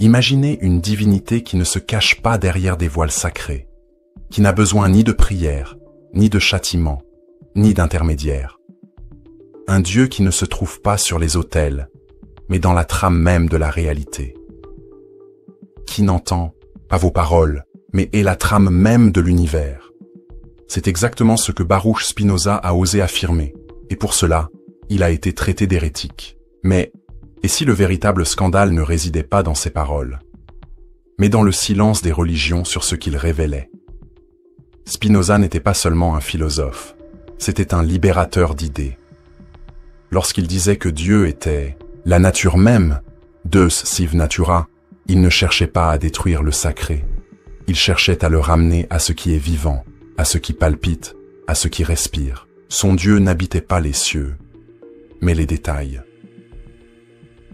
Imaginez une divinité qui ne se cache pas derrière des voiles sacrés, qui n'a besoin ni de prière, ni de châtiment, ni d'intermédiaire. Un Dieu qui ne se trouve pas sur les autels, mais dans la trame même de la réalité. Qui n'entend pas vos paroles, mais est la trame même de l'univers. C'est exactement ce que Baruch Spinoza a osé affirmer, et pour cela, il a été traité d'hérétique. Mais, et si le véritable scandale ne résidait pas dans ses paroles, mais dans le silence des religions sur ce qu'il révélait? Spinoza n'était pas seulement un philosophe, c'était un libérateur d'idées. Lorsqu'il disait que Dieu était la nature même, Deus sive natura, il ne cherchait pas à détruire le sacré, il cherchait à le ramener à ce qui est vivant, à ce qui palpite, à ce qui respire. Son Dieu n'habitait pas les cieux, mais les détails.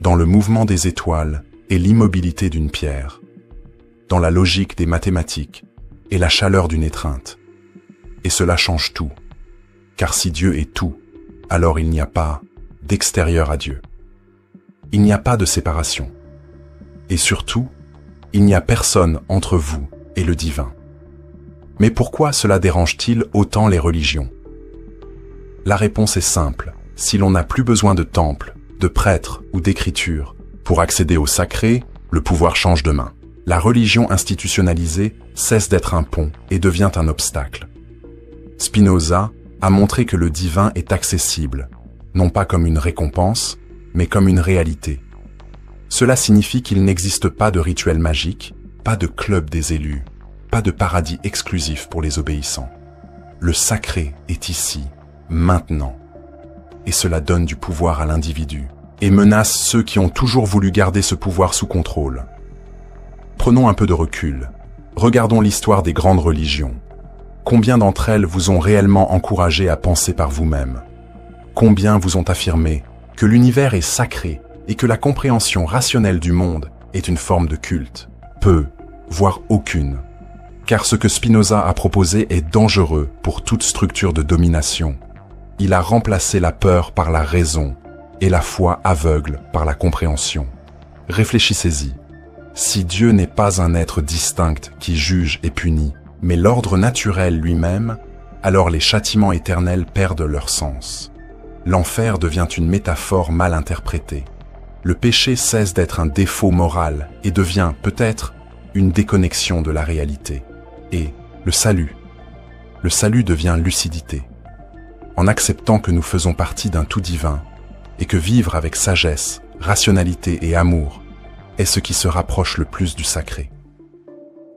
Dans le mouvement des étoiles et l'immobilité d'une pierre, dans la logique des mathématiques et la chaleur d'une étreinte. Et cela change tout, car si Dieu est tout, alors il n'y a pas d'extérieur à Dieu. Il n'y a pas de séparation. Et surtout, il n'y a personne entre vous et le divin. Mais pourquoi cela dérange-t-il autant les religions? La réponse est simple. Si l'on n'a plus besoin de temple, de prêtre ou d'écriture pour accéder au sacré, le pouvoir change de main. La religion institutionnalisée cesse d'être un pont et devient un obstacle. Spinoza a montré que le divin est accessible, non pas comme une récompense, mais comme une réalité. Cela signifie qu'il n'existe pas de rituel magique, pas de club des élus, pas de paradis exclusif pour les obéissants. Le sacré est ici, maintenant. Et cela donne du pouvoir à l'individu et menace ceux qui ont toujours voulu garder ce pouvoir sous contrôle. Prenons un peu de recul. Regardons l'histoire des grandes religions. Combien d'entre elles vous ont réellement encouragé à penser par vous-même? Combien vous ont affirmé que l'univers est sacré et que la compréhension rationnelle du monde est une forme de culte? Peu, voire aucune. Car ce que Spinoza a proposé est dangereux pour toute structure de domination. Il a remplacé la peur par la raison et la foi aveugle par la compréhension. Réfléchissez-y. Si Dieu n'est pas un être distinct qui juge et punit, mais l'ordre naturel lui-même, alors les châtiments éternels perdent leur sens. L'enfer devient une métaphore mal interprétée. Le péché cesse d'être un défaut moral et devient peut-être une déconnexion de la réalité. Et le salut devient lucidité. En acceptant que nous faisons partie d'un tout divin et que vivre avec sagesse, rationalité et amour est ce qui se rapproche le plus du sacré.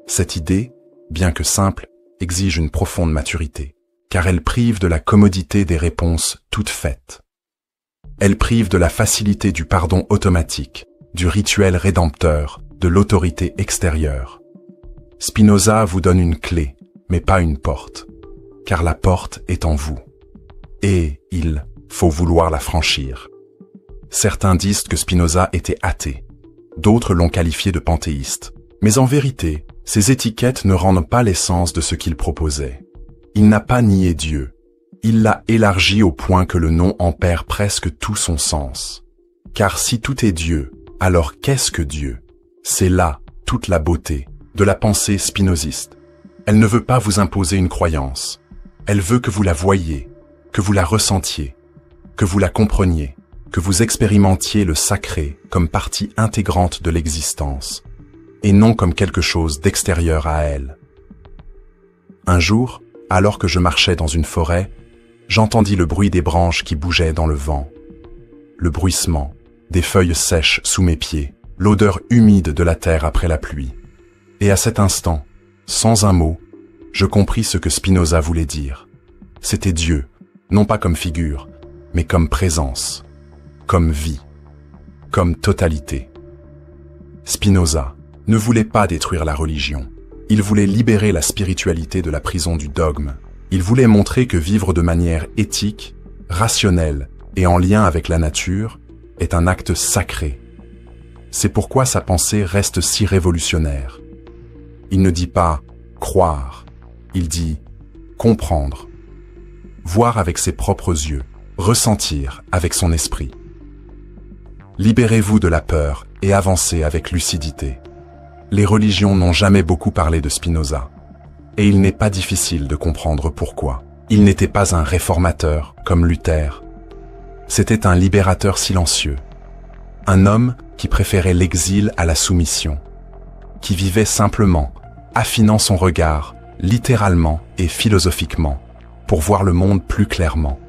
Cette idée, bien que simple, exige une profonde maturité, car elle prive de la commodité des réponses toutes faites. Elle prive de la facilité du pardon automatique, du rituel rédempteur, de l'autorité extérieure. Spinoza vous donne une clé, mais pas une porte, car la porte est en vous. Et il faut vouloir la franchir. Certains disent que Spinoza était athée, d'autres l'ont qualifié de panthéiste. Mais en vérité, ces étiquettes ne rendent pas l'essence de ce qu'il proposait. Il n'a pas nié Dieu. Il l'a élargi au point que le nom en perd presque tout son sens. Car si tout est Dieu, alors qu'est-ce que Dieu? C'est là toute la beauté de la pensée spinoziste. Elle ne veut pas vous imposer une croyance. Elle veut que vous la voyiez, que vous la ressentiez, que vous la compreniez, que vous expérimentiez le sacré comme partie intégrante de l'existence, et non comme quelque chose d'extérieur à elle. Un jour, alors que je marchais dans une forêt, j'entendis le bruit des branches qui bougeaient dans le vent, le bruissement des feuilles sèches sous mes pieds, l'odeur humide de la terre après la pluie. Et à cet instant, sans un mot, je compris ce que Spinoza voulait dire. C'était Dieu, non pas comme figure, mais comme présence, comme vie, comme totalité. Spinoza ne voulait pas détruire la religion. Il voulait libérer la spiritualité de la prison du dogme. Il voulait montrer que vivre de manière éthique, rationnelle et en lien avec la nature est un acte sacré. C'est pourquoi sa pensée reste si révolutionnaire. Il ne dit pas « croire », il dit « comprendre », voir avec ses propres yeux, ressentir avec son esprit. Libérez-vous de la peur et avancer avec lucidité. Les religions n'ont jamais beaucoup parlé de Spinoza, et il n'est pas difficile de comprendre pourquoi. Il n'était pas un réformateur comme Luther. C'était un libérateur silencieux, un homme qui préférait l'exil à la soumission, qui vivait simplement, affinant son regard, littéralement et philosophiquement, pour voir le monde plus clairement.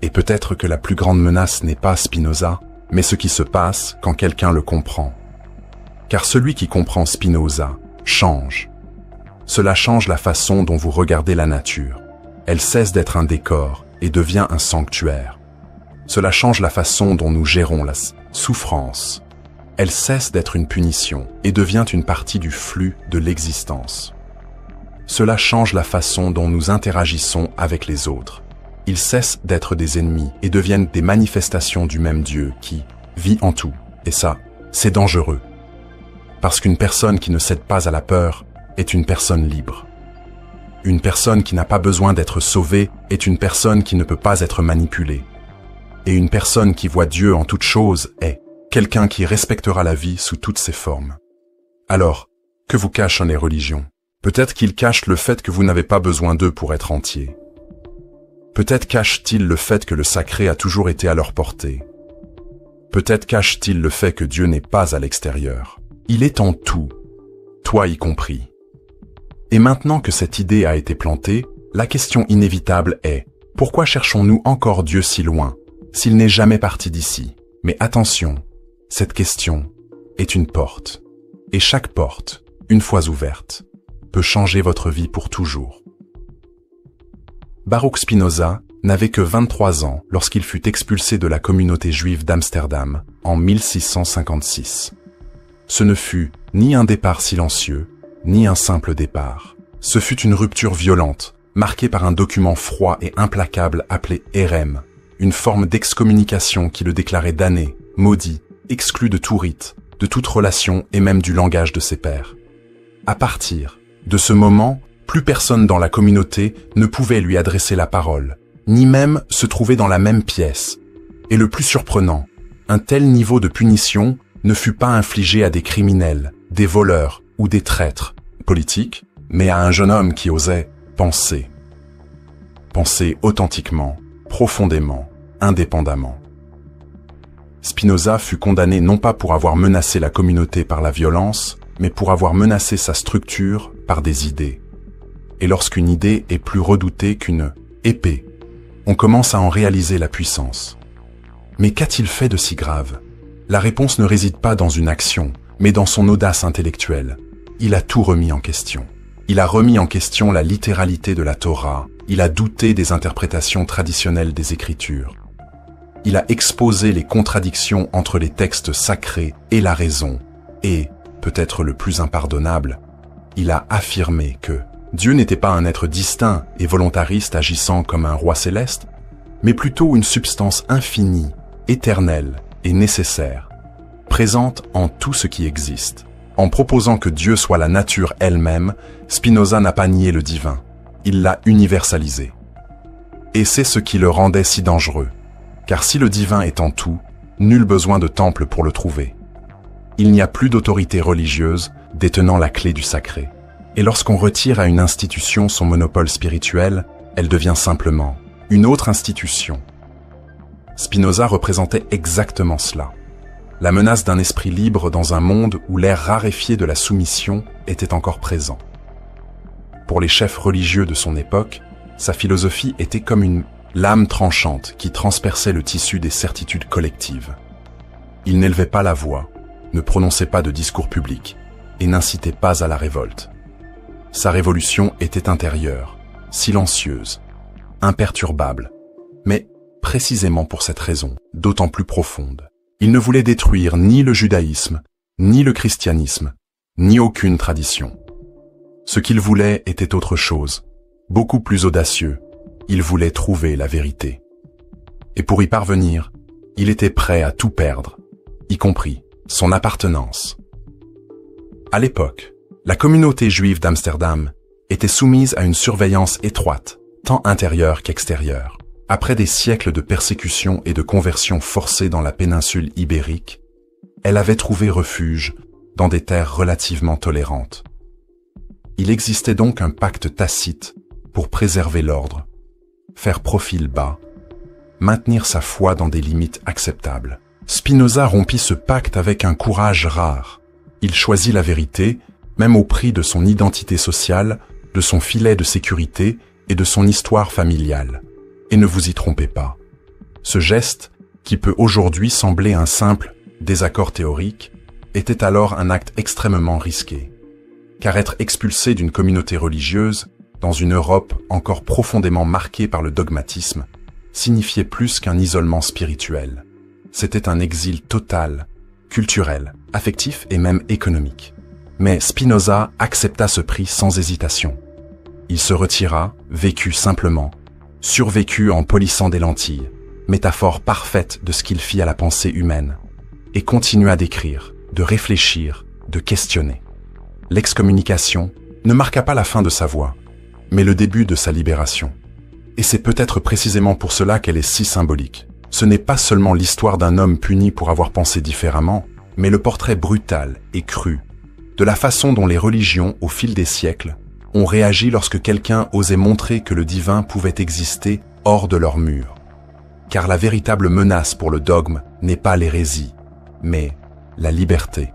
Et peut-être que la plus grande menace n'est pas Spinoza, mais ce qui se passe quand quelqu'un le comprend. Car celui qui comprend Spinoza change. Cela change la façon dont vous regardez la nature. Elle cesse d'être un décor et devient un sanctuaire. Cela change la façon dont nous gérons la souffrance. Elle cesse d'être une punition et devient une partie du flux de l'existence. Cela change la façon dont nous interagissons avec les autres. Ils cessent d'être des ennemis et deviennent des manifestations du même Dieu qui vit en tout. Et ça, c'est dangereux. Parce qu'une personne qui ne cède pas à la peur est une personne libre. Une personne qui n'a pas besoin d'être sauvée est une personne qui ne peut pas être manipulée. Et une personne qui voit Dieu en toute chose est quelqu'un qui respectera la vie sous toutes ses formes. Alors, que vous cachent les religions? Peut-être qu'ils cachent le fait que vous n'avez pas besoin d'eux pour être entier. Peut-être cachent-ils le fait que le sacré a toujours été à leur portée. Peut-être cachent-ils le fait que Dieu n'est pas à l'extérieur. Il est en tout, toi y compris. Et maintenant que cette idée a été plantée, la question inévitable est, pourquoi cherchons-nous encore Dieu si loin, s'il n'est jamais parti d'ici? Mais attention, cette question est une porte. Et chaque porte, une fois ouverte, peut changer votre vie pour toujours. Baruch Spinoza n'avait que 23 ans lorsqu'il fut expulsé de la communauté juive d'Amsterdam en 1656. Ce ne fut ni un départ silencieux, ni un simple départ. Ce fut une rupture violente, marquée par un document froid et implacable appelé Érem, une forme d'excommunication qui le déclarait damné, maudit, exclu de tout rite, de toute relation et même du langage de ses pairs. À partir de ce moment, plus personne dans la communauté ne pouvait lui adresser la parole, ni même se trouver dans la même pièce. Et le plus surprenant, un tel niveau de punition ne fut pas infligé à des criminels, des voleurs ou des traîtres politiques, mais à un jeune homme qui osait penser. Penser authentiquement, profondément, indépendamment. Spinoza fut condamné non pas pour avoir menacé la communauté par la violence, mais pour avoir menacé sa structure par des idées. Et lorsqu'une idée est plus redoutée qu'une épée, on commence à en réaliser la puissance. Mais qu'a-t-il fait de si grave? La réponse ne réside pas dans une action, mais dans son audace intellectuelle. Il a tout remis en question. Il a remis en question la littéralité de la Torah, il a douté des interprétations traditionnelles des Écritures. Il a exposé les contradictions entre les textes sacrés et la raison, et, peut-être le plus impardonnable, il a affirmé que Dieu n'était pas un être distinct et volontariste agissant comme un roi céleste, mais plutôt une substance infinie, éternelle et nécessaire, présente en tout ce qui existe. En proposant que Dieu soit la nature elle-même, Spinoza n'a pas nié le divin, il l'a universalisé. Et c'est ce qui le rendait si dangereux, car si le divin est en tout, nul besoin de temple pour le trouver. Il n'y a plus d'autorité religieuse détenant la clé du sacré. Et lorsqu'on retire à une institution son monopole spirituel, elle devient simplement une autre institution. Spinoza représentait exactement cela. La menace d'un esprit libre dans un monde où l'air raréfié de la soumission était encore présent. Pour les chefs religieux de son époque, sa philosophie était comme une lame tranchante qui transperçait le tissu des certitudes collectives. Il n'élevait pas la voix, ne prononçait pas de discours public et n'incitait pas à la révolte. Sa révolution était intérieure, silencieuse, imperturbable, mais précisément pour cette raison, d'autant plus profonde. Il ne voulait détruire ni le judaïsme, ni le christianisme, ni aucune tradition. Ce qu'il voulait était autre chose, beaucoup plus audacieux. Il voulait trouver la vérité. Et pour y parvenir, il était prêt à tout perdre, y compris son appartenance. À l'époque, la communauté juive d'Amsterdam était soumise à une surveillance étroite, tant intérieure qu'extérieure. Après des siècles de persécution et de conversion forcée dans la péninsule ibérique, elle avait trouvé refuge dans des terres relativement tolérantes. Il existait donc un pacte tacite pour préserver l'ordre, faire profil bas, maintenir sa foi dans des limites acceptables. Spinoza rompit ce pacte avec un courage rare. Il choisit la vérité, même au prix de son identité sociale, de son filet de sécurité et de son histoire familiale. Et ne vous y trompez pas. Ce geste, qui peut aujourd'hui sembler un simple désaccord théorique, était alors un acte extrêmement risqué. Car être expulsé d'une communauté religieuse, dans une Europe encore profondément marquée par le dogmatisme, signifiait plus qu'un isolement spirituel. C'était un exil total, culturel, affectif et même économique. Mais Spinoza accepta ce prix sans hésitation. Il se retira, vécut simplement, survécut en polissant des lentilles, métaphore parfaite de ce qu'il fit à la pensée humaine, et continua d'écrire, de réfléchir, de questionner. L'excommunication ne marqua pas la fin de sa voie, mais le début de sa libération. Et c'est peut-être précisément pour cela qu'elle est si symbolique. Ce n'est pas seulement l'histoire d'un homme puni pour avoir pensé différemment, mais le portrait brutal et cru de la façon dont les religions, au fil des siècles, ont réagi lorsque quelqu'un osait montrer que le divin pouvait exister hors de leurs murs. Car la véritable menace pour le dogme n'est pas l'hérésie, mais la liberté.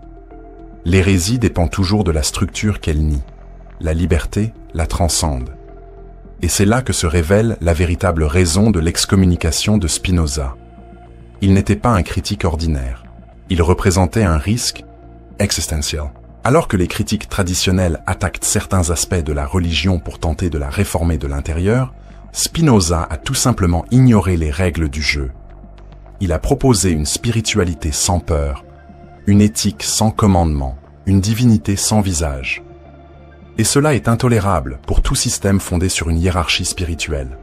L'hérésie dépend toujours de la structure qu'elle nie. La liberté la transcende. Et c'est là que se révèle la véritable raison de l'excommunication de Spinoza. Il n'était pas un critique ordinaire. Il représentait un risque existentiel. Alors que les critiques traditionnels attaquent certains aspects de la religion pour tenter de la réformer de l'intérieur, Spinoza a tout simplement ignoré les règles du jeu. Il a proposé une spiritualité sans peur, une éthique sans commandement, une divinité sans visage. Et cela est intolérable pour tout système fondé sur une hiérarchie spirituelle.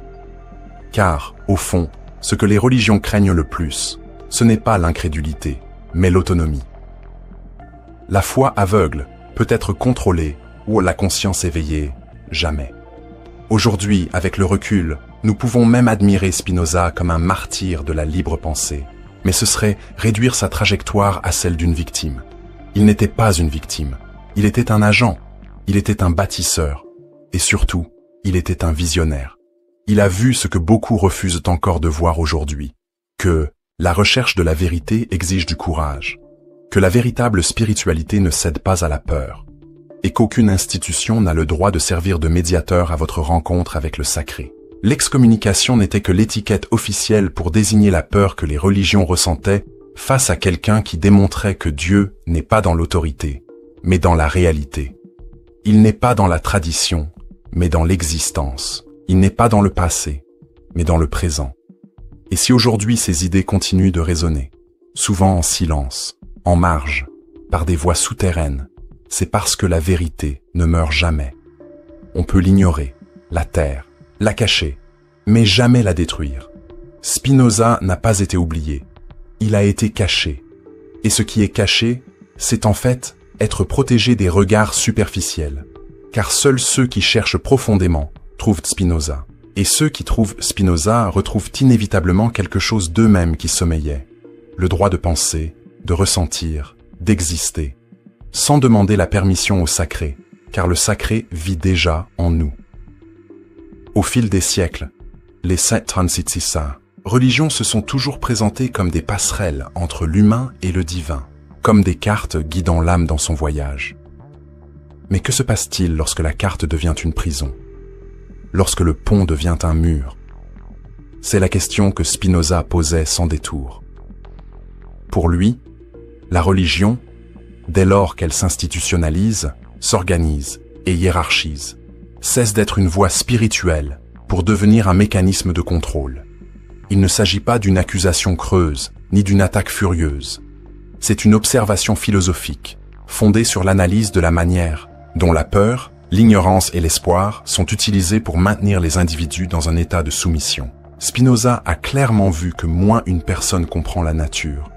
Car, au fond, ce que les religions craignent le plus, ce n'est pas l'incrédulité, mais l'autonomie. La foi aveugle peut être contrôlée ou la conscience éveillée, jamais. Aujourd'hui, avec le recul, nous pouvons même admirer Spinoza comme un martyr de la libre pensée, mais ce serait réduire sa trajectoire à celle d'une victime. Il n'était pas une victime, il était un agent, il était un bâtisseur, et surtout, il était un visionnaire. Il a vu ce que beaucoup refusent encore de voir aujourd'hui, que la recherche de la vérité exige du courage, que la véritable spiritualité ne cède pas à la peur, et qu'aucune institution n'a le droit de servir de médiateur à votre rencontre avec le sacré. L'excommunication n'était que l'étiquette officielle pour désigner la peur que les religions ressentaient face à quelqu'un qui démontrait que Dieu n'est pas dans l'autorité, mais dans la réalité. Il n'est pas dans la tradition, mais dans l'existence. Il n'est pas dans le passé, mais dans le présent. Et si aujourd'hui ces idées continuent de résonner, souvent en silence, en marge, par des voies souterraines, c'est parce que la vérité ne meurt jamais. On peut l'ignorer, la taire, la cacher, mais jamais la détruire. Spinoza n'a pas été oublié, il a été caché. Et ce qui est caché, c'est en fait être protégé des regards superficiels. Car seuls ceux qui cherchent profondément trouvent Spinoza. Et ceux qui trouvent Spinoza retrouvent inévitablement quelque chose d'eux-mêmes qui sommeillait. Le droit de penser, de ressentir, d'exister, sans demander la permission au sacré, car le sacré vit déjà en nous. Au fil des siècles, les sept transitsissa, religions se sont toujours présentées comme des passerelles entre l'humain et le divin, comme des cartes guidant l'âme dans son voyage. Mais que se passe-t-il lorsque la carte devient une prison? Lorsque le pont devient un mur? C'est la question que Spinoza posait sans détour. Pour lui, la religion, dès lors qu'elle s'institutionnalise, s'organise et hiérarchise, cesse d'être une voie spirituelle pour devenir un mécanisme de contrôle. Il ne s'agit pas d'une accusation creuse, ni d'une attaque furieuse. C'est une observation philosophique, fondée sur l'analyse de la manière dont la peur, l'ignorance et l'espoir sont utilisés pour maintenir les individus dans un état de soumission. Spinoza a clairement vu que moins une personne comprend la nature,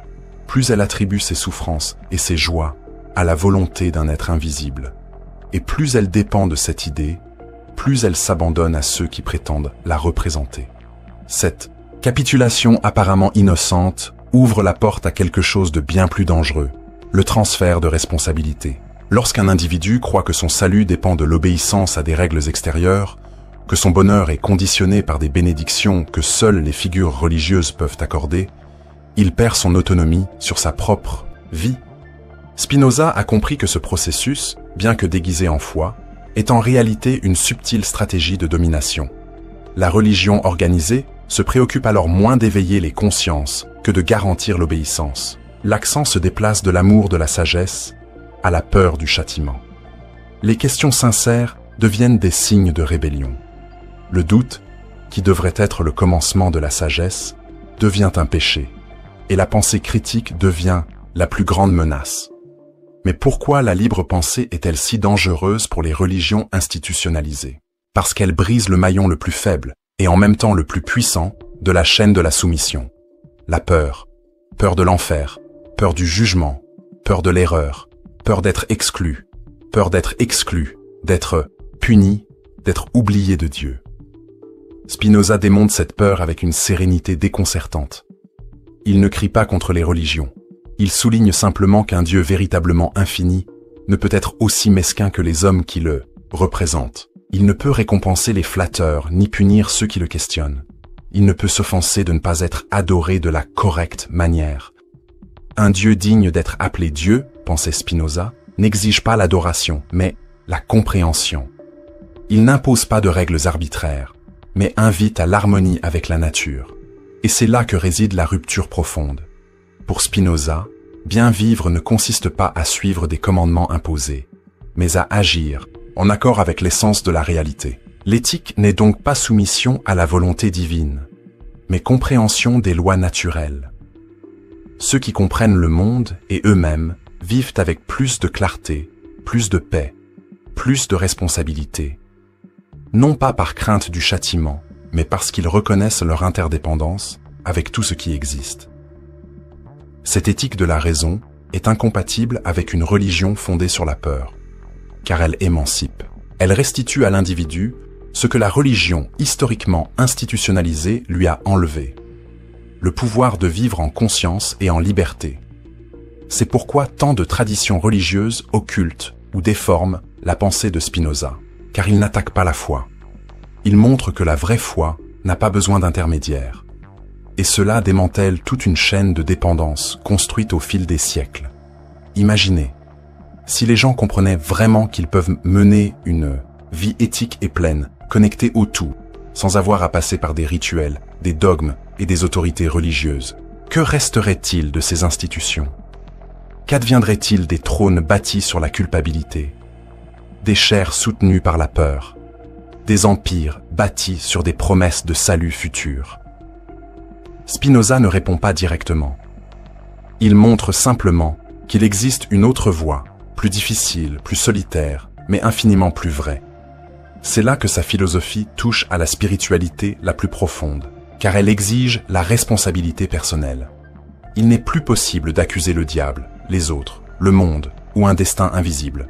plus elle attribue ses souffrances et ses joies à la volonté d'un être invisible. Et plus elle dépend de cette idée, plus elle s'abandonne à ceux qui prétendent la représenter. Cette capitulation apparemment innocente ouvre la porte à quelque chose de bien plus dangereux, le transfert de responsabilité. Lorsqu'un individu croit que son salut dépend de l'obéissance à des règles extérieures, que son bonheur est conditionné par des bénédictions que seules les figures religieuses peuvent accorder, il perd son autonomie sur sa propre vie. Spinoza a compris que ce processus, bien que déguisé en foi, est en réalité une subtile stratégie de domination. La religion organisée se préoccupe alors moins d'éveiller les consciences que de garantir l'obéissance. L'accent se déplace de l'amour de la sagesse à la peur du châtiment. Les questions sincères deviennent des signes de rébellion. Le doute, qui devrait être le commencement de la sagesse, devient un péché, et la pensée critique devient la plus grande menace. Mais pourquoi la libre pensée est-elle si dangereuse pour les religions institutionnalisées? Parce qu'elle brise le maillon le plus faible, et en même temps le plus puissant, de la chaîne de la soumission. La peur. Peur de l'enfer, peur du jugement, peur de l'erreur, peur d'être exclu, d'être puni, d'être oublié de Dieu. Spinoza démonte cette peur avec une sérénité déconcertante. Il ne crie pas contre les religions. Il souligne simplement qu'un Dieu véritablement infini ne peut être aussi mesquin que les hommes qui le représentent. Il ne peut récompenser les flatteurs ni punir ceux qui le questionnent. Il ne peut s'offenser de ne pas être adoré de la correcte manière. Un Dieu digne d'être appelé Dieu, pensait Spinoza, n'exige pas l'adoration, mais la compréhension. Il n'impose pas de règles arbitraires, mais invite à l'harmonie avec la nature. Et c'est là que réside la rupture profonde. Pour Spinoza, bien vivre ne consiste pas à suivre des commandements imposés, mais à agir en accord avec l'essence de la réalité. L'éthique n'est donc pas soumission à la volonté divine, mais compréhension des lois naturelles. Ceux qui comprennent le monde et eux-mêmes vivent avec plus de clarté, plus de paix, plus de responsabilité, non pas par crainte du châtiment, mais parce qu'ils reconnaissent leur interdépendance avec tout ce qui existe. Cette éthique de la raison est incompatible avec une religion fondée sur la peur, car elle émancipe. Elle restitue à l'individu ce que la religion historiquement institutionnalisée lui a enlevé, le pouvoir de vivre en conscience et en liberté. C'est pourquoi tant de traditions religieuses occultent ou déforment la pensée de Spinoza, car il n'attaque pas la foi. Il montre que la vraie foi n'a pas besoin d'intermédiaire. Et cela démantèle toute une chaîne de dépendance construite au fil des siècles. Imaginez, si les gens comprenaient vraiment qu'ils peuvent mener une vie éthique et pleine, connectée au tout, sans avoir à passer par des rituels, des dogmes et des autorités religieuses, que resterait-il de ces institutions? Qu'adviendrait-il des trônes bâtis sur la culpabilité, des chairs soutenues par la peur, des empires bâtis sur des promesses de salut futur? Spinoza ne répond pas directement. Il montre simplement qu'il existe une autre voie, plus difficile, plus solitaire, mais infiniment plus vraie. C'est là que sa philosophie touche à la spiritualité la plus profonde, car elle exige la responsabilité personnelle. Il n'est plus possible d'accuser le diable, les autres, le monde ou un destin invisible.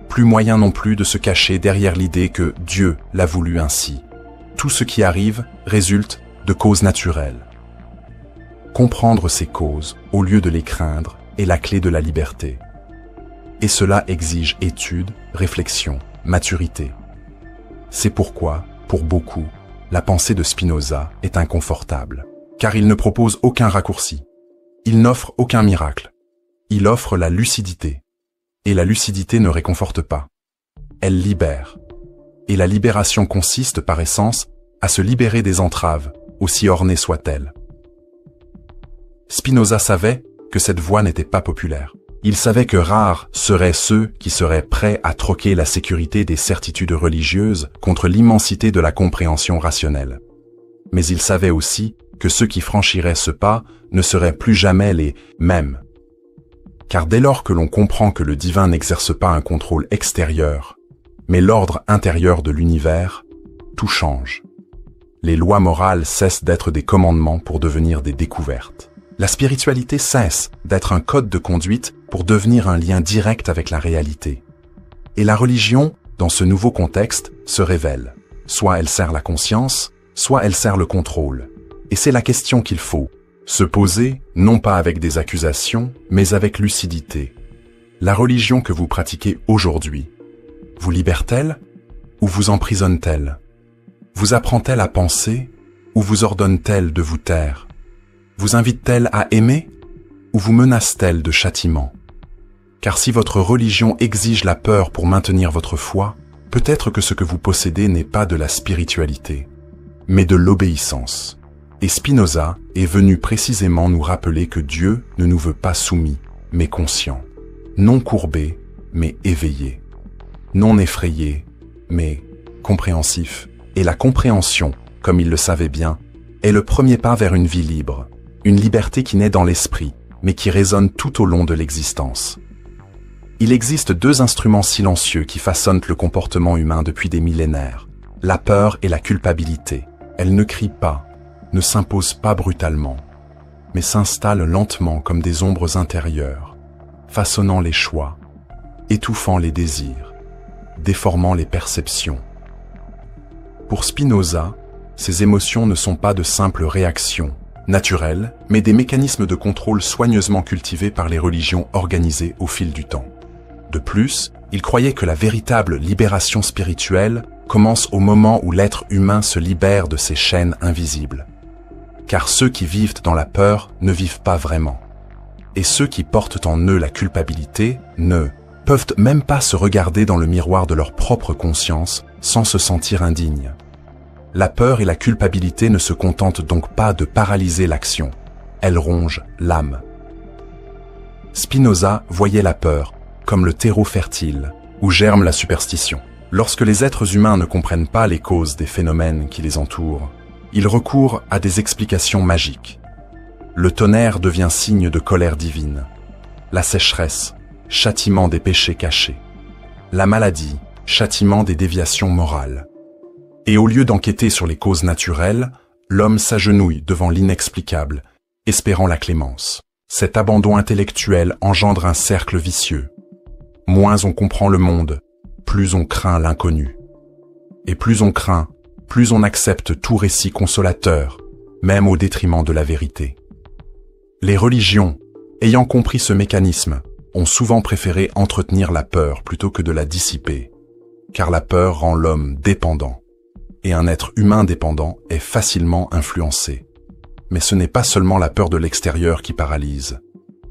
Plus moyen non plus de se cacher derrière l'idée que Dieu l'a voulu ainsi. Tout ce qui arrive résulte de causes naturelles. Comprendre ces causes, au lieu de les craindre, est la clé de la liberté. Et cela exige étude, réflexion, maturité. C'est pourquoi, pour beaucoup, la pensée de Spinoza est inconfortable, car il ne propose aucun raccourci. Il n'offre aucun miracle. Il offre la lucidité. Et la lucidité ne réconforte pas. Elle libère. Et la libération consiste, par essence, à se libérer des entraves, aussi ornées soient-elles. Spinoza savait que cette voie n'était pas populaire. Il savait que rares seraient ceux qui seraient prêts à troquer la sécurité des certitudes religieuses contre l'immensité de la compréhension rationnelle. Mais il savait aussi que ceux qui franchiraient ce pas ne seraient plus jamais les mêmes. Car dès lors que l'on comprend que le divin n'exerce pas un contrôle extérieur, mais l'ordre intérieur de l'univers, tout change. Les lois morales cessent d'être des commandements pour devenir des découvertes. La spiritualité cesse d'être un code de conduite pour devenir un lien direct avec la réalité. Et la religion, dans ce nouveau contexte, se révèle. Soit elle sert la conscience, soit elle sert le contrôle. Et c'est la question qu'il faut Se poser, non pas avec des accusations, mais avec lucidité. La religion que vous pratiquez aujourd'hui, vous libère-t-elle ou vous emprisonne-t-elle? Vous apprend-elle à penser ou vous ordonne-t-elle de vous taire? Vous invite-t-elle à aimer ou vous menace-t-elle de châtiment? Car si votre religion exige la peur pour maintenir votre foi, peut-être que ce que vous possédez n'est pas de la spiritualité, mais de l'obéissance. Et Spinoza est venu précisément nous rappeler que Dieu ne nous veut pas soumis, mais conscients, non courbés, mais éveillés, non effrayés, mais compréhensifs. Et la compréhension, comme il le savait bien, est le premier pas vers une vie libre, une liberté qui naît dans l'esprit, mais qui résonne tout au long de l'existence. Il existe deux instruments silencieux qui façonnent le comportement humain depuis des millénaires, la peur et la culpabilité. Elles ne crient pas, ne s'imposent pas brutalement, mais s'installent lentement comme des ombres intérieures, façonnant les choix, étouffant les désirs, déformant les perceptions. Pour Spinoza, ces émotions ne sont pas de simples réactions, naturelles, mais des mécanismes de contrôle soigneusement cultivés par les religions organisées au fil du temps. De plus, il croyait que la véritable libération spirituelle commence au moment où l'être humain se libère de ses chaînes invisibles. Car ceux qui vivent dans la peur ne vivent pas vraiment. Et ceux qui portent en eux la culpabilité ne peuvent même pas se regarder dans le miroir de leur propre conscience sans se sentir indignes. La peur et la culpabilité ne se contentent donc pas de paralyser l'action, elles rongent l'âme. Spinoza voyait la peur comme le terreau fertile où germe la superstition. Lorsque les êtres humains ne comprennent pas les causes des phénomènes qui les entourent, ils recourent à des explications magiques. Le tonnerre devient signe de colère divine. La sécheresse, châtiment des péchés cachés. La maladie, châtiment des déviations morales. Et au lieu d'enquêter sur les causes naturelles, l'homme s'agenouille devant l'inexplicable, espérant la clémence. Cet abandon intellectuel engendre un cercle vicieux. Moins on comprend le monde, plus on craint l'inconnu. Et plus on craint, plus on accepte tout récit consolateur, même au détriment de la vérité. Les religions, ayant compris ce mécanisme, ont souvent préféré entretenir la peur plutôt que de la dissiper, car la peur rend l'homme dépendant, et un être humain dépendant est facilement influencé. Mais ce n'est pas seulement la peur de l'extérieur qui paralyse.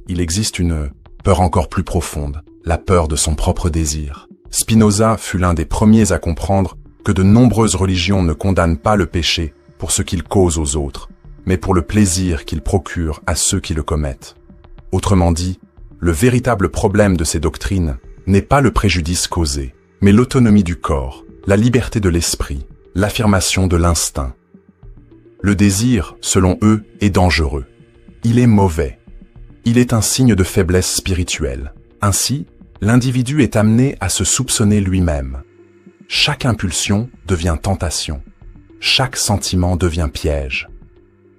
Il existe une peur encore plus profonde, la peur de son propre désir. Spinoza fut l'un des premiers à comprendre que de nombreuses religions ne condamnent pas le péché pour ce qu'il cause aux autres, mais pour le plaisir qu'il procure à ceux qui le commettent. Autrement dit, le véritable problème de ces doctrines n'est pas le préjudice causé, mais l'autonomie du corps, la liberté de l'esprit, l'affirmation de l'instinct. Le désir, selon eux, est dangereux. Il est mauvais. Il est un signe de faiblesse spirituelle. Ainsi, l'individu est amené à se soupçonner lui-même. Chaque impulsion devient tentation. Chaque sentiment devient piège.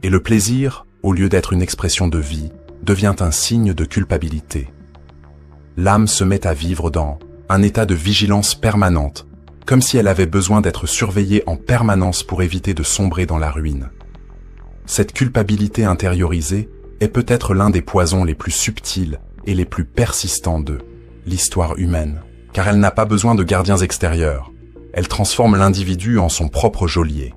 Et le plaisir, au lieu d'être une expression de vie, devient un signe de culpabilité. L'âme se met à vivre dans un état de vigilance permanente, comme si elle avait besoin d'être surveillée en permanence pour éviter de sombrer dans la ruine. Cette culpabilité intériorisée est peut-être l'un des poisons les plus subtils et les plus persistants de l'histoire humaine, car elle n'a pas besoin de gardiens extérieurs. Elle transforme l'individu en son propre geôlier.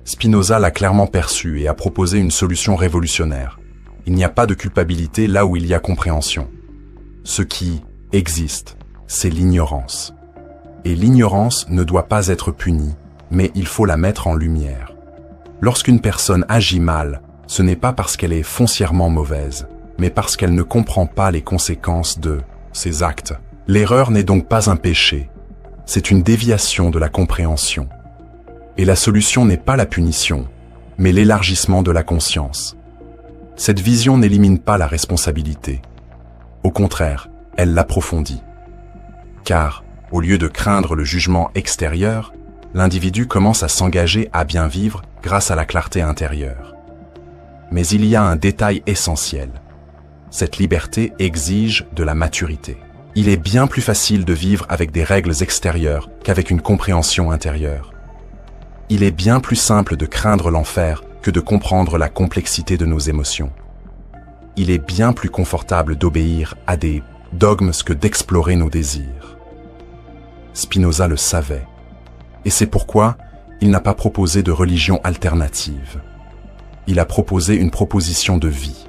Spinoza l'a clairement perçu et a proposé une solution révolutionnaire. Il n'y a pas de culpabilité là où il y a compréhension. Ce qui existe, c'est l'ignorance. Et l'ignorance ne doit pas être punie, mais il faut la mettre en lumière. Lorsqu'une personne agit mal, ce n'est pas parce qu'elle est foncièrement mauvaise, mais parce qu'elle ne comprend pas les conséquences de ses actes. L'erreur n'est donc pas un péché, c'est une déviation de la compréhension. Et la solution n'est pas la punition, mais l'élargissement de la conscience. Cette vision n'élimine pas la responsabilité. Au contraire, elle l'approfondit. Car, au lieu de craindre le jugement extérieur, l'individu commence à s'engager à bien vivre grâce à la clarté intérieure. Mais il y a un détail essentiel. Cette liberté exige de la maturité. Il est bien plus facile de vivre avec des règles extérieures qu'avec une compréhension intérieure. Il est bien plus simple de craindre l'enfer que de comprendre la complexité de nos émotions. Il est bien plus confortable d'obéir à des dogmes que d'explorer nos désirs. Spinoza le savait, et c'est pourquoi il n'a pas proposé de religion alternative. Il a proposé une proposition de vie,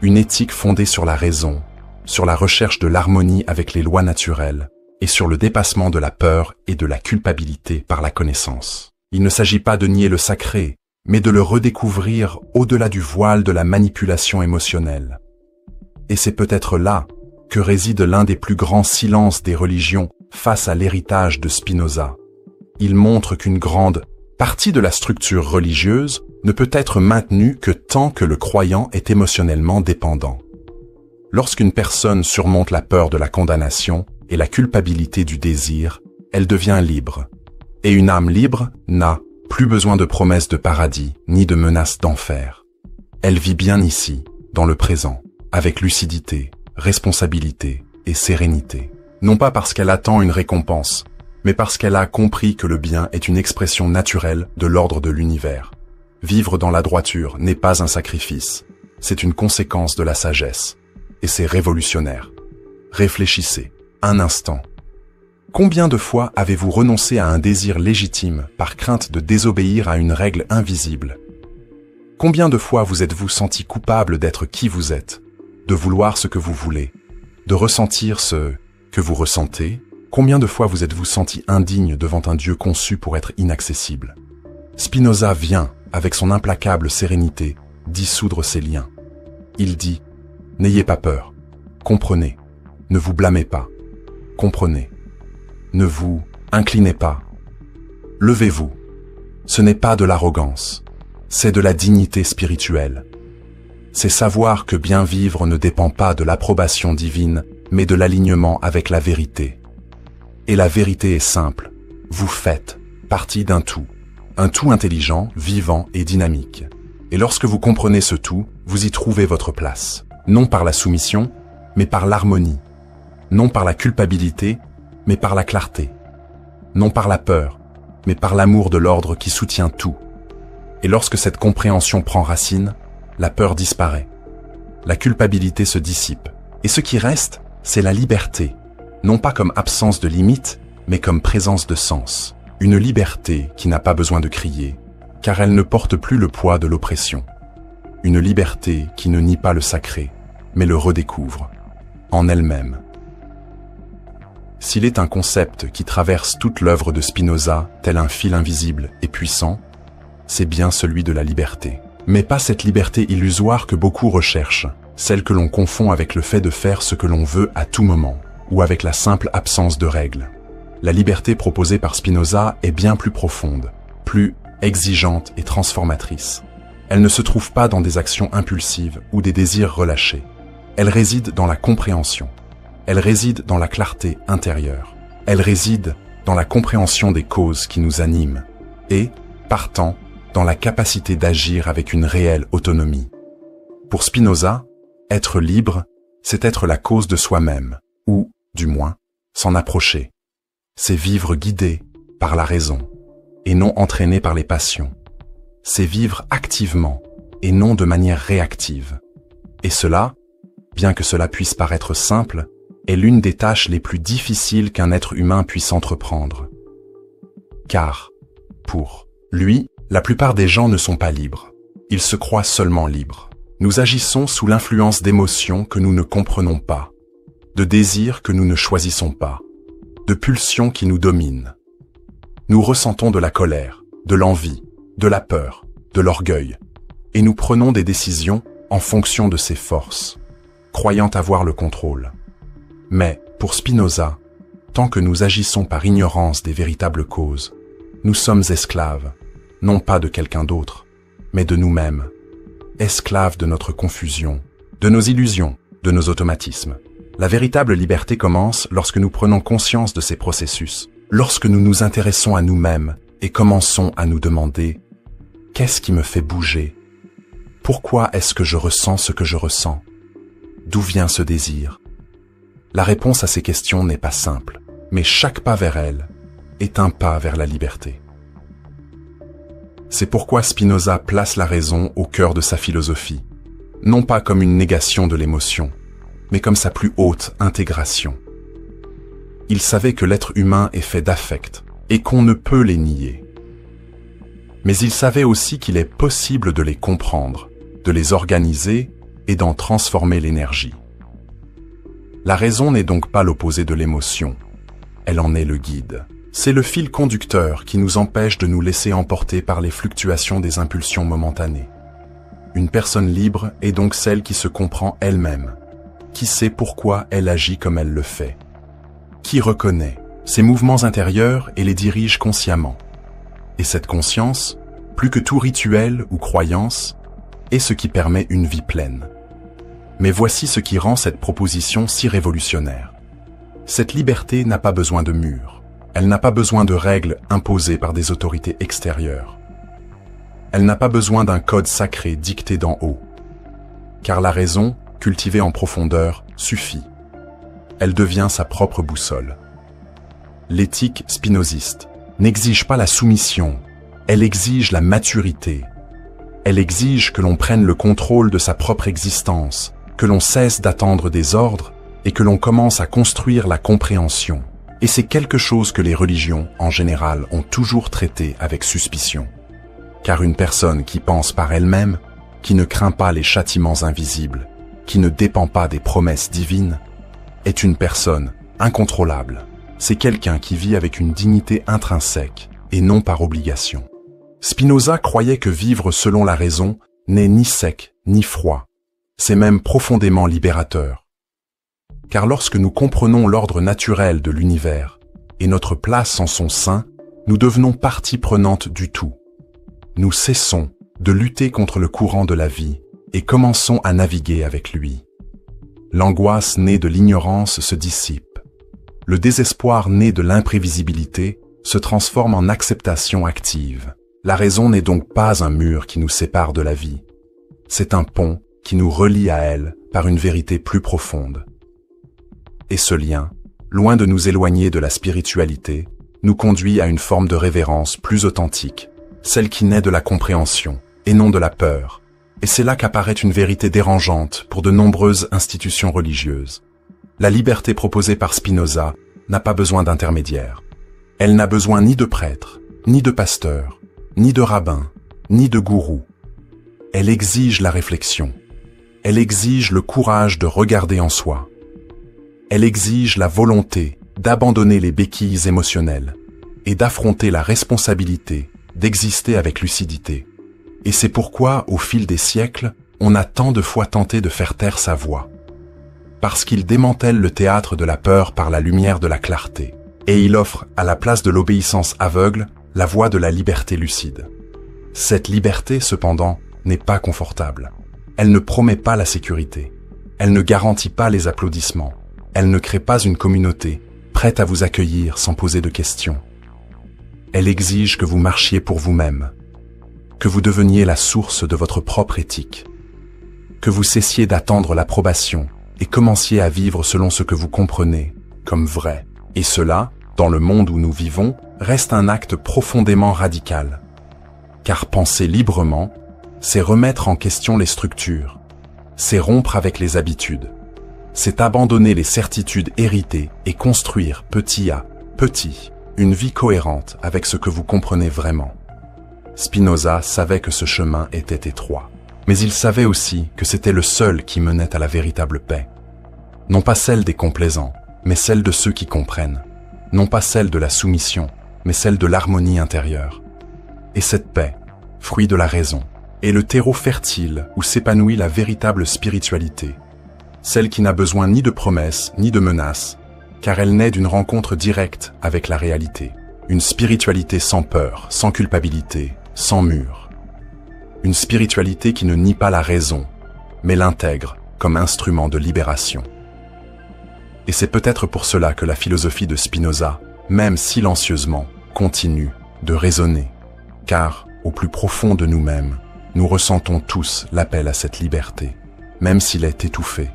une éthique fondée sur la raison, sur la recherche de l'harmonie avec les lois naturelles et sur le dépassement de la peur et de la culpabilité par la connaissance. Il ne s'agit pas de nier le sacré, mais de le redécouvrir au-delà du voile de la manipulation émotionnelle. Et c'est peut-être là que réside l'un des plus grands silences des religions face à l'héritage de Spinoza. Il montre qu'une grande partie de la structure religieuse ne peut être maintenue que tant que le croyant est émotionnellement dépendant. Lorsqu'une personne surmonte la peur de la condamnation et la culpabilité du désir, elle devient libre. Et une âme libre n'a plus besoin de promesses de paradis ni de menaces d'enfer. Elle vit bien ici, dans le présent, avec lucidité, responsabilité et sérénité. Non pas parce qu'elle attend une récompense, mais parce qu'elle a compris que le bien est une expression naturelle de l'ordre de l'univers. Vivre dans la droiture n'est pas un sacrifice, c'est une conséquence de la sagesse. Et c'est révolutionnaire. Réfléchissez, un instant. Combien de fois avez-vous renoncé à un désir légitime par crainte de désobéir à une règle invisible? Combien de fois vous êtes-vous senti coupable d'être qui vous êtes, de vouloir ce que vous voulez, de ressentir ce que vous ressentez? Combien de fois vous êtes-vous senti indigne devant un Dieu conçu pour être inaccessible? Spinoza vient, avec son implacable sérénité, dissoudre ces liens. Il dit: n'ayez pas peur, comprenez, ne vous blâmez pas, comprenez, ne vous inclinez pas, levez-vous. Ce n'est pas de l'arrogance, c'est de la dignité spirituelle. C'est savoir que bien vivre ne dépend pas de l'approbation divine, mais de l'alignement avec la vérité. Et la vérité est simple, vous faites partie d'un tout intelligent, vivant et dynamique. Et lorsque vous comprenez ce tout, vous y trouvez votre place. Non par la soumission, mais par l'harmonie. Non par la culpabilité, mais par la clarté. Non par la peur, mais par l'amour de l'ordre qui soutient tout. Et lorsque cette compréhension prend racine, la peur disparaît. La culpabilité se dissipe. Et ce qui reste, c'est la liberté. Non pas comme absence de limite, mais comme présence de sens. Une liberté qui n'a pas besoin de crier, car elle ne porte plus le poids de l'oppression. Une liberté qui ne nie pas le sacré, mais le redécouvre, en elle-même. S'il est un concept qui traverse toute l'œuvre de Spinoza, tel un fil invisible et puissant, c'est bien celui de la liberté. Mais pas cette liberté illusoire que beaucoup recherchent, celle que l'on confond avec le fait de faire ce que l'on veut à tout moment, ou avec la simple absence de règles. La liberté proposée par Spinoza est bien plus profonde, plus exigeante et transformatrice. Elle ne se trouve pas dans des actions impulsives ou des désirs relâchés. Elle réside dans la compréhension. Elle réside dans la clarté intérieure. Elle réside dans la compréhension des causes qui nous animent et, partant, dans la capacité d'agir avec une réelle autonomie. Pour Spinoza, être libre, c'est être la cause de soi-même, ou, du moins, s'en approcher. C'est vivre guidé par la raison, et non entraîné par les passions. C'est vivre activement, et non de manière réactive. Et cela, bien que cela puisse paraître simple, est l'une des tâches les plus difficiles qu'un être humain puisse entreprendre. Car, pour lui, la plupart des gens ne sont pas libres. Ils se croient seulement libres. Nous agissons sous l'influence d'émotions que nous ne comprenons pas, de désirs que nous ne choisissons pas, de pulsions qui nous dominent. Nous ressentons de la colère, de l'envie, de la peur, de l'orgueil, et nous prenons des décisions en fonction de ces forces, croyant avoir le contrôle. Mais, pour Spinoza, tant que nous agissons par ignorance des véritables causes, nous sommes esclaves, non pas de quelqu'un d'autre, mais de nous-mêmes, esclaves de notre confusion, de nos illusions, de nos automatismes. La véritable liberté commence lorsque nous prenons conscience de ces processus, lorsque nous nous intéressons à nous-mêmes et commençons à nous demander « Qu'est-ce qui me fait bouger ? Pourquoi est-ce que je ressens ce que je ressens ? D'où vient ce désir ?» La réponse à ces questions n'est pas simple, mais chaque pas vers elle est un pas vers la liberté. C'est pourquoi Spinoza place la raison au cœur de sa philosophie, non pas comme une négation de l'émotion, mais comme sa plus haute intégration. Il savait que l'être humain est fait d'affects et qu'on ne peut les nier. Mais il savait aussi qu'il est possible de les comprendre, de les organiser et d'en transformer l'énergie. La raison n'est donc pas l'opposé de l'émotion, elle en est le guide. C'est le fil conducteur qui nous empêche de nous laisser emporter par les fluctuations des impulsions momentanées. Une personne libre est donc celle qui se comprend elle-même, qui sait pourquoi elle agit comme elle le fait, qui reconnaît ses mouvements intérieurs et les dirige consciemment. Et cette conscience, plus que tout rituel ou croyance, est ce qui permet une vie pleine. Mais voici ce qui rend cette proposition si révolutionnaire. Cette liberté n'a pas besoin de murs, elle n'a pas besoin de règles imposées par des autorités extérieures. Elle n'a pas besoin d'un code sacré dicté d'en haut. Car la raison, cultivée en profondeur, suffit. Elle devient sa propre boussole. L'éthique spinoziste n'exige pas la soumission, elle exige la maturité. Elle exige que l'on prenne le contrôle de sa propre existence, que l'on cesse d'attendre des ordres et que l'on commence à construire la compréhension. Et c'est quelque chose que les religions, en général, ont toujours traité avec suspicion. Car une personne qui pense par elle-même, qui ne craint pas les châtiments invisibles, qui ne dépend pas des promesses divines, est une personne incontrôlable. C'est quelqu'un qui vit avec une dignité intrinsèque et non par obligation. Spinoza croyait que vivre selon la raison n'est ni sec ni froid. C'est même profondément libérateur. Car lorsque nous comprenons l'ordre naturel de l'univers et notre place en son sein, nous devenons partie prenante du tout. Nous cessons de lutter contre le courant de la vie et commençons à naviguer avec lui. L'angoisse née de l'ignorance se dissipe. Le désespoir né de l'imprévisibilité se transforme en acceptation active. La raison n'est donc pas un mur qui nous sépare de la vie. C'est un pont qui nous relie à elle par une vérité plus profonde. Et ce lien, loin de nous éloigner de la spiritualité, nous conduit à une forme de révérence plus authentique, celle qui naît de la compréhension et non de la peur. Et c'est là qu'apparaît une vérité dérangeante pour de nombreuses institutions religieuses. La liberté proposée par Spinoza n'a pas besoin d'intermédiaire. Elle n'a besoin ni de prêtres, ni de pasteurs, ni de rabbins, ni de gourous. Elle exige la réflexion. Elle exige le courage de regarder en soi. Elle exige la volonté d'abandonner les béquilles émotionnelles et d'affronter la responsabilité d'exister avec lucidité. Et c'est pourquoi, au fil des siècles, on a tant de fois tenté de faire taire sa voix. Parce qu'il démantèle le théâtre de la peur par la lumière de la clarté. Et il offre, à la place de l'obéissance aveugle, la voie de la liberté lucide. Cette liberté, cependant, n'est pas confortable. Elle ne promet pas la sécurité. Elle ne garantit pas les applaudissements. Elle ne crée pas une communauté, prête à vous accueillir sans poser de questions. Elle exige que vous marchiez pour vous-même, que vous deveniez la source de votre propre éthique, que vous cessiez d'attendre l'approbation et commenciez à vivre selon ce que vous comprenez comme vrai. Et cela, dans le monde où nous vivons, reste un acte profondément radical. Car penser librement, c'est remettre en question les structures, c'est rompre avec les habitudes, c'est abandonner les certitudes héritées et construire petit à petit une vie cohérente avec ce que vous comprenez vraiment. Spinoza savait que ce chemin était étroit, mais il savait aussi que c'était le seul qui menait à la véritable paix. Non pas celle des complaisants, mais celle de ceux qui comprennent. Non pas celle de la soumission, mais celle de l'harmonie intérieure. Et cette paix, fruit de la raison, est le terreau fertile où s'épanouit la véritable spiritualité, celle qui n'a besoin ni de promesses ni de menaces, car elle naît d'une rencontre directe avec la réalité. Une spiritualité sans peur, sans culpabilité, sans mur. Une spiritualité qui ne nie pas la raison, mais l'intègre comme instrument de libération. Et c'est peut-être pour cela que la philosophie de Spinoza, même silencieusement, continue de résonner. Car, au plus profond de nous-mêmes, nous ressentons tous l'appel à cette liberté, même s'il est étouffé,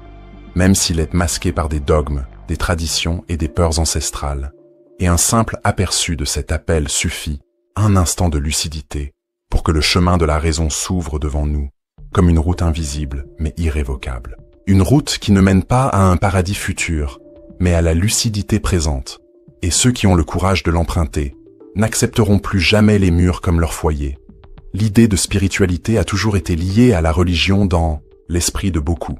même s'il est masqué par des dogmes, des traditions et des peurs ancestrales. Et un simple aperçu de cet appel suffit, un instant de lucidité, pour que le chemin de la raison s'ouvre devant nous, comme une route invisible mais irrévocable. Une route qui ne mène pas à un paradis futur, mais à la lucidité présente. Et ceux qui ont le courage de l'emprunter n'accepteront plus jamais les murs comme leur foyer. L'idée de spiritualité a toujours été liée à la religion dans l'esprit de beaucoup.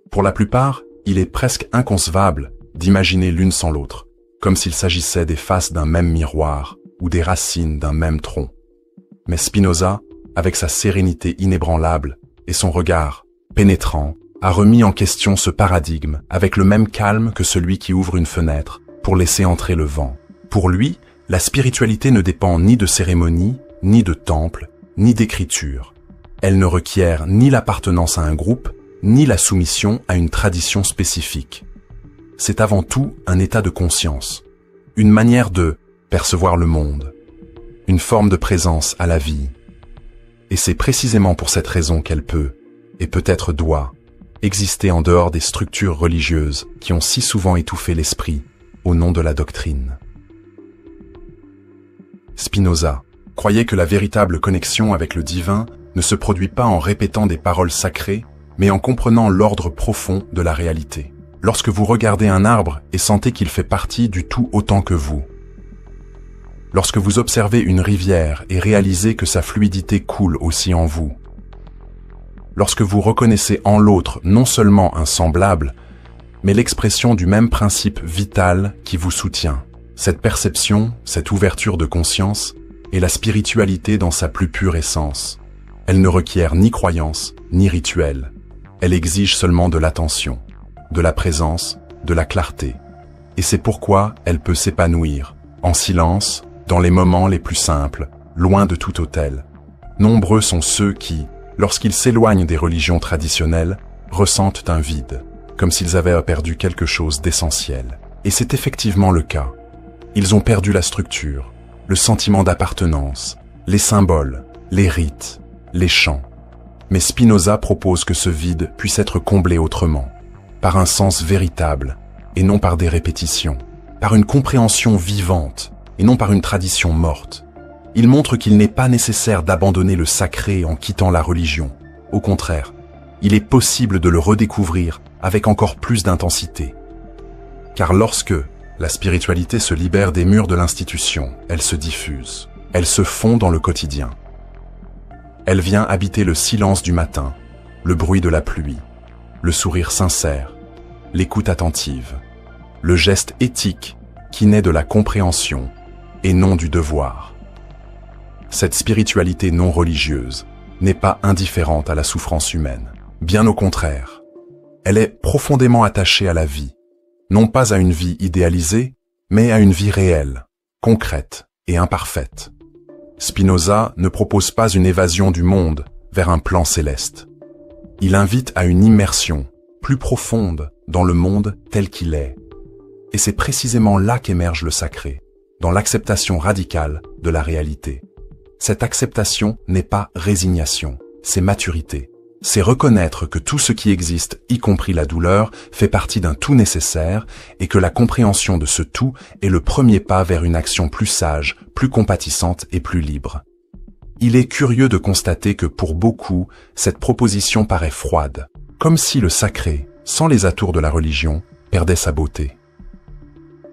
Pour la plupart, il est presque inconcevable d'imaginer l'une sans l'autre, comme s'il s'agissait des faces d'un même miroir ou des racines d'un même tronc. Mais Spinoza, avec sa sérénité inébranlable et son regard pénétrant, a remis en question ce paradigme avec le même calme que celui qui ouvre une fenêtre pour laisser entrer le vent. Pour lui, la spiritualité ne dépend ni de cérémonies, ni de temples, ni d'écriture. Elle ne requiert ni l'appartenance à un groupe, ni la soumission à une tradition spécifique. C'est avant tout un état de conscience, une manière de percevoir le monde, une forme de présence à la vie. Et c'est précisément pour cette raison qu'elle peut, et peut-être doit, exister en dehors des structures religieuses qui ont si souvent étouffé l'esprit au nom de la doctrine. Spinoza croyait que la véritable connexion avec le divin ne se produit pas en répétant des paroles sacrées, mais en comprenant l'ordre profond de la réalité. Lorsque vous regardez un arbre et sentez qu'il fait partie du tout autant que vous. Lorsque vous observez une rivière et réalisez que sa fluidité coule aussi en vous. Lorsque vous reconnaissez en l'autre non seulement un semblable, mais l'expression du même principe vital qui vous soutient. Cette perception, cette ouverture de conscience, est la spiritualité dans sa plus pure essence. Elle ne requiert ni croyance, ni rituel. Elle exige seulement de l'attention, de la présence, de la clarté. Et c'est pourquoi elle peut s'épanouir, en silence, dans les moments les plus simples, loin de tout autel. Nombreux sont ceux qui, lorsqu'ils s'éloignent des religions traditionnelles, ressentent un vide, comme s'ils avaient perdu quelque chose d'essentiel. Et c'est effectivement le cas. Ils ont perdu la structure, le sentiment d'appartenance, les symboles, les rites, les chants. Mais Spinoza propose que ce vide puisse être comblé autrement, par un sens véritable, et non par des répétitions, par une compréhension vivante, et non par une tradition morte. Il montre qu'il n'est pas nécessaire d'abandonner le sacré en quittant la religion. Au contraire, il est possible de le redécouvrir avec encore plus d'intensité. Car lorsque la spiritualité se libère des murs de l'institution, elle se diffuse, elle se fond dans le quotidien. Elle vient habiter le silence du matin, le bruit de la pluie, le sourire sincère, l'écoute attentive, le geste éthique qui naît de la compréhension et non du devoir. Cette spiritualité non religieuse n'est pas indifférente à la souffrance humaine. Bien au contraire, elle est profondément attachée à la vie, non pas à une vie idéalisée, mais à une vie réelle, concrète et imparfaite. Spinoza ne propose pas une évasion du monde vers un plan céleste. Il invite à une immersion plus profonde dans le monde tel qu'il est. Et c'est précisément là qu'émerge le sacré, dans l'acceptation radicale de la réalité. Cette acceptation n'est pas résignation, c'est maturité. C'est reconnaître que tout ce qui existe, y compris la douleur, fait partie d'un tout nécessaire et que la compréhension de ce tout est le premier pas vers une action plus sage, plus compatissante et plus libre. Il est curieux de constater que pour beaucoup, cette proposition paraît froide, comme si le sacré, sans les atours de la religion, perdait sa beauté.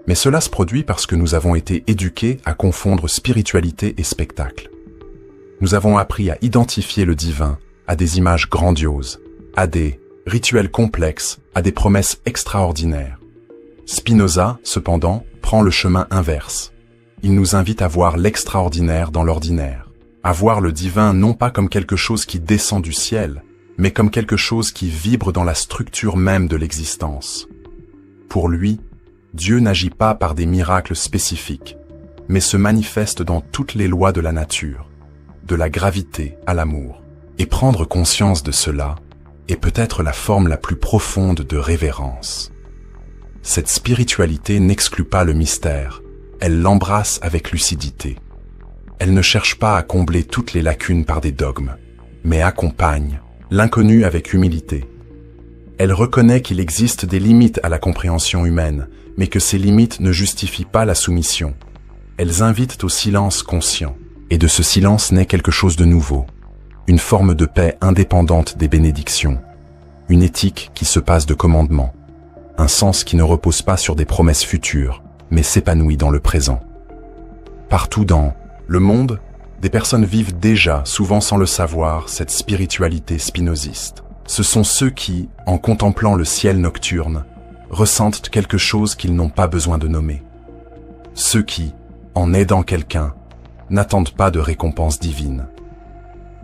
Mais cela se produit parce que nous avons été éduqués à confondre spiritualité et spectacle. Nous avons appris à identifier le divin à des images grandioses, à des rituels complexes, à des promesses extraordinaires. Spinoza, cependant, prend le chemin inverse. Il nous invite à voir l'extraordinaire dans l'ordinaire, à voir le divin non pas comme quelque chose qui descend du ciel, mais comme quelque chose qui vibre dans la structure même de l'existence. Pour lui, Dieu n'agit pas par des miracles spécifiques, mais se manifeste dans toutes les lois de la nature, de la gravité à l'amour. Et prendre conscience de cela est peut-être la forme la plus profonde de révérence. Cette spiritualité n'exclut pas le mystère, elle l'embrasse avec lucidité. Elle ne cherche pas à combler toutes les lacunes par des dogmes, mais accompagne l'inconnu avec humilité. Elle reconnaît qu'il existe des limites à la compréhension humaine, mais que ces limites ne justifient pas la soumission. Elles invitent au silence conscient, Et de ce silence naît quelque chose de nouveau, une forme de paix indépendante des bénédictions, une éthique qui se passe de commandements, un sens qui ne repose pas sur des promesses futures, mais s'épanouit dans le présent. Partout dans le monde, des personnes vivent déjà, souvent sans le savoir, cette spiritualité spinoziste. Ce sont ceux qui, en contemplant le ciel nocturne, ressentent quelque chose qu'ils n'ont pas besoin de nommer. Ceux qui, en aidant quelqu'un, n'attendent pas de récompense divine.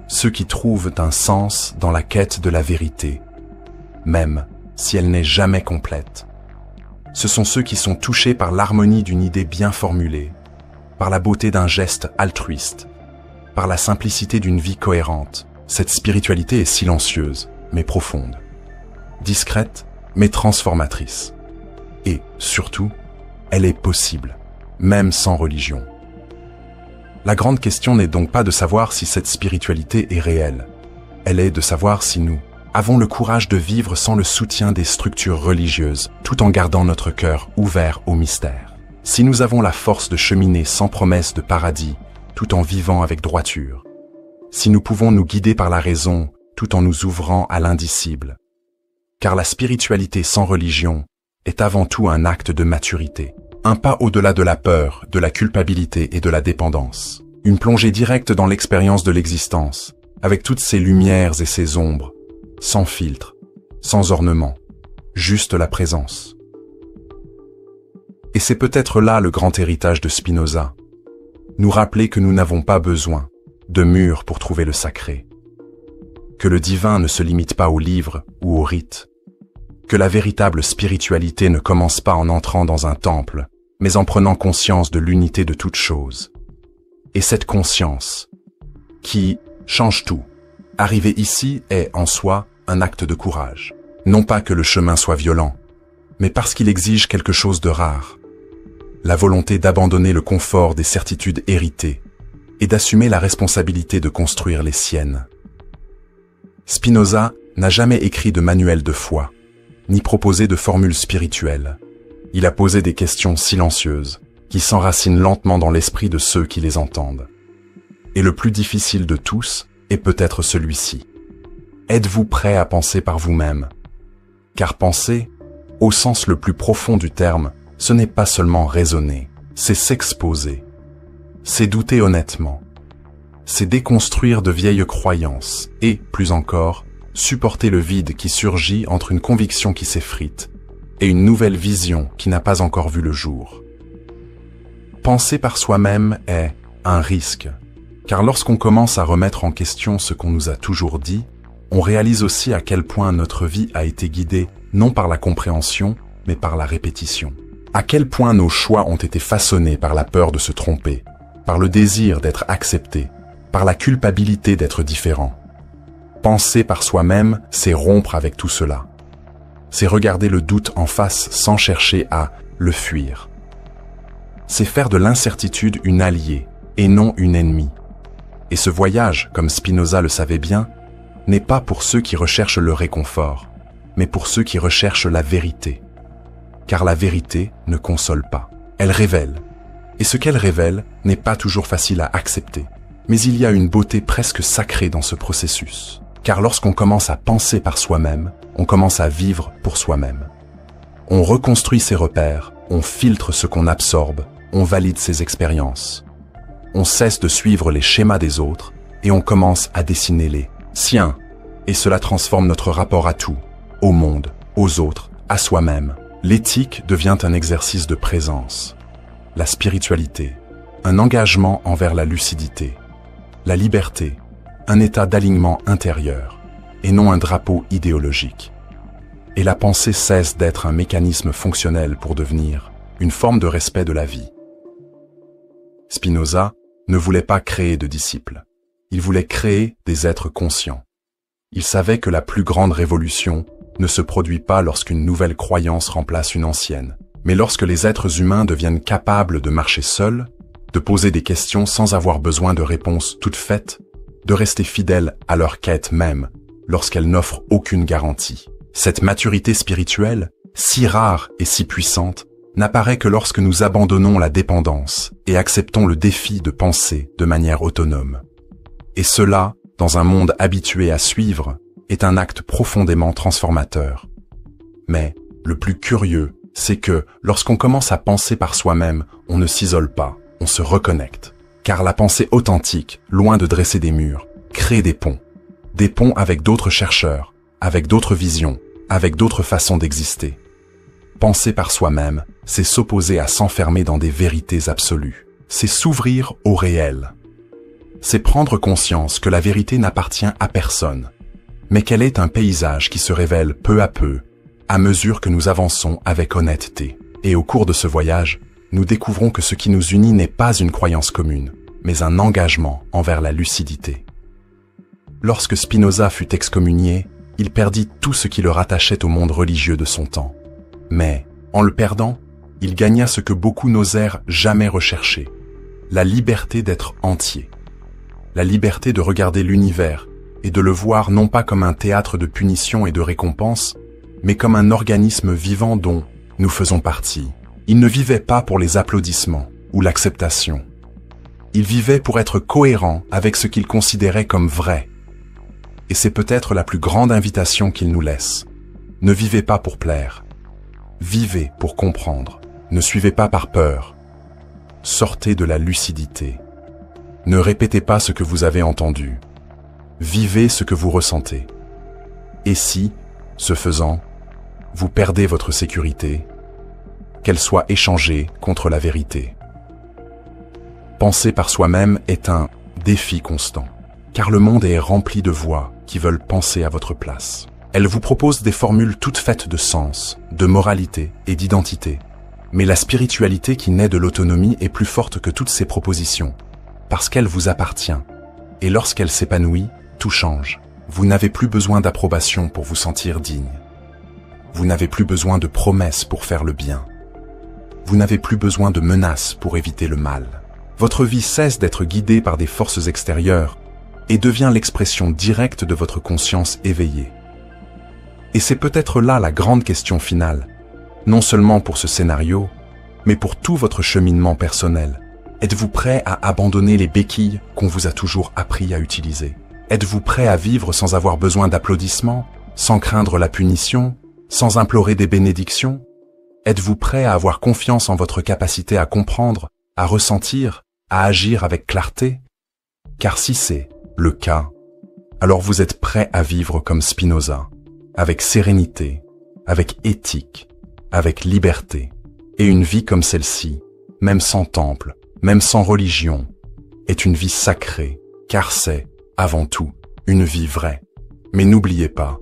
Ceux qui trouvent un sens dans la quête de la vérité, même si elle n'est jamais complète. Ce sont ceux qui sont touchés par l'harmonie d'une idée bien formulée, par la beauté d'un geste altruiste, par la simplicité d'une vie cohérente. Cette spiritualité est silencieuse, mais profonde, discrète, mais transformatrice. Et, surtout, elle est possible, même sans religion. La grande question n'est donc pas de savoir si cette spiritualité est réelle. Elle est de savoir si nous avons le courage de vivre sans le soutien des structures religieuses, tout en gardant notre cœur ouvert au mystère. Si nous avons la force de cheminer sans promesse de paradis, tout en vivant avec droiture. Si nous pouvons nous guider par la raison, tout en nous ouvrant à l'indicible. Car la spiritualité sans religion est avant tout un acte de maturité. Un pas au-delà de la peur, de la culpabilité et de la dépendance. Une plongée directe dans l'expérience de l'existence, avec toutes ses lumières et ses ombres, sans filtre, sans ornement, juste la présence. Et c'est peut-être là le grand héritage de Spinoza. Nous rappeler que nous n'avons pas besoin de murs pour trouver le sacré. Que le divin ne se limite pas aux livres ou aux rites. Que la véritable spiritualité ne commence pas en entrant dans un temple, mais en prenant conscience de l'unité de toute chose. Et cette conscience, qui change tout, arriver ici est, en soi, un acte de courage. Non pas que le chemin soit violent, mais parce qu'il exige quelque chose de rare. La volonté d'abandonner le confort des certitudes héritées et d'assumer la responsabilité de construire les siennes. Spinoza n'a jamais écrit de manuel de foi, ni proposé de formules spirituelles. Il a posé des questions silencieuses, qui s'enracinent lentement dans l'esprit de ceux qui les entendent. Et le plus difficile de tous est peut-être celui-ci. Êtes-vous prêt à penser par vous-même? Car penser, au sens le plus profond du terme, ce n'est pas seulement raisonner, c'est s'exposer. C'est douter honnêtement. C'est déconstruire de vieilles croyances et, plus encore, supporter le vide qui surgit entre une conviction qui s'effrite et une nouvelle vision qui n'a pas encore vu le jour. Penser par soi-même est un risque, car lorsqu'on commence à remettre en question ce qu'on nous a toujours dit, on réalise aussi à quel point notre vie a été guidée non par la compréhension, mais par la répétition. À quel point nos choix ont été façonnés par la peur de se tromper, par le désir d'être accepté, par la culpabilité d'être différent. Penser par soi-même, c'est rompre avec tout cela. C'est regarder le doute en face sans chercher à le fuir. C'est faire de l'incertitude une alliée et non une ennemie. Et ce voyage, comme Spinoza le savait bien, n'est pas pour ceux qui recherchent le réconfort, mais pour ceux qui recherchent la vérité. Car la vérité ne console pas, elle révèle. Et ce qu'elle révèle n'est pas toujours facile à accepter. Mais il y a une beauté presque sacrée dans ce processus. Car lorsqu'on commence à penser par soi-même, on commence à vivre pour soi-même. On reconstruit ses repères, on filtre ce qu'on absorbe, on valide ses expériences. On cesse de suivre les schémas des autres et on commence à dessiner les siens. Et cela transforme notre rapport à tout, au monde, aux autres, à soi-même. L'éthique devient un exercice de présence. La spiritualité, un engagement envers la lucidité. La liberté, un état d'alignement intérieur, et non un drapeau idéologique. Et la pensée cesse d'être un mécanisme fonctionnel pour devenir une forme de respect de la vie. Spinoza ne voulait pas créer de disciples. Il voulait créer des êtres conscients. Il savait que la plus grande révolution ne se produit pas lorsqu'une nouvelle croyance remplace une ancienne, mais lorsque les êtres humains deviennent capables de marcher seuls, de poser des questions sans avoir besoin de réponses toutes faites, de rester fidèles à leur quête même, lorsqu'elles n'offrent aucune garantie. Cette maturité spirituelle, si rare et si puissante, n'apparaît que lorsque nous abandonnons la dépendance et acceptons le défi de penser de manière autonome. Et cela, dans un monde habitué à suivre, est un acte profondément transformateur. Mais, le plus curieux, c'est que, lorsqu'on commence à penser par soi-même, on ne s'isole pas, on se reconnecte. Car la pensée authentique, loin de dresser des murs, crée des ponts. Des ponts avec d'autres chercheurs, avec d'autres visions, avec d'autres façons d'exister. Penser par soi-même, c'est s'opposer à s'enfermer dans des vérités absolues. C'est s'ouvrir au réel. C'est prendre conscience que la vérité n'appartient à personne, mais qu'elle est un paysage qui se révèle peu à mesure que nous avançons avec honnêteté. Et au cours de ce voyage, nous découvrons que ce qui nous unit n'est pas une croyance commune, mais un engagement envers la lucidité. Lorsque Spinoza fut excommunié, il perdit tout ce qui le rattachait au monde religieux de son temps. Mais, en le perdant, il gagna ce que beaucoup n'osèrent jamais rechercher, la liberté d'être entier. La liberté de regarder l'univers et de le voir non pas comme un théâtre de punition et de récompense, mais comme un organisme vivant dont nous faisons partie. Il ne vivait pas pour les applaudissements ou l'acceptation. Il vivait pour être cohérent avec ce qu'il considérait comme vrai. Et c'est peut-être la plus grande invitation qu'il nous laisse. Ne vivez pas pour plaire. Vivez pour comprendre. Ne suivez pas par peur. Sortez de la lucidité. Ne répétez pas ce que vous avez entendu. Vivez ce que vous ressentez. Et si, ce faisant, vous perdez votre sécurité, qu'elle soit échangée contre la vérité. Penser par soi-même est un défi constant, car le monde est rempli de voix qui veulent penser à votre place. Elles vous proposent des formules toutes faites de sens, de moralité et d'identité. Mais la spiritualité qui naît de l'autonomie est plus forte que toutes ces propositions, parce qu'elle vous appartient. Et lorsqu'elle s'épanouit, tout change. Vous n'avez plus besoin d'approbation pour vous sentir digne. Vous n'avez plus besoin de promesses pour faire le bien. Vous n'avez plus besoin de menaces pour éviter le mal. Votre vie cesse d'être guidée par des forces extérieures et devient l'expression directe de votre conscience éveillée. Et c'est peut-être là la grande question finale, non seulement pour ce scénario, mais pour tout votre cheminement personnel. Êtes-vous prêt à abandonner les béquilles qu'on vous a toujours appris à utiliser? Êtes-vous prêt à vivre sans avoir besoin d'applaudissements, sans craindre la punition, sans implorer des bénédictions? Êtes-vous prêt à avoir confiance en votre capacité à comprendre, à ressentir, à agir avec clarté? Car si c'est le cas, alors vous êtes prêt à vivre comme Spinoza, avec sérénité, avec éthique, avec liberté. Et une vie comme celle-ci, même sans temple, même sans religion, est une vie sacrée, car c'est, avant tout, une vie vraie. Mais n'oubliez pas,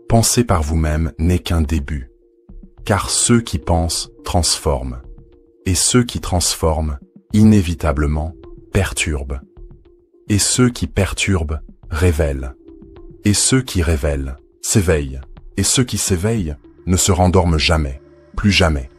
penser par vous-même n'est qu'un début. Car ceux qui pensent transforment. Et ceux qui transforment, inévitablement, perturbent. Et ceux qui perturbent, révèlent. Et ceux qui révèlent, s'éveillent. Et ceux qui s'éveillent, ne se rendorment jamais, plus jamais.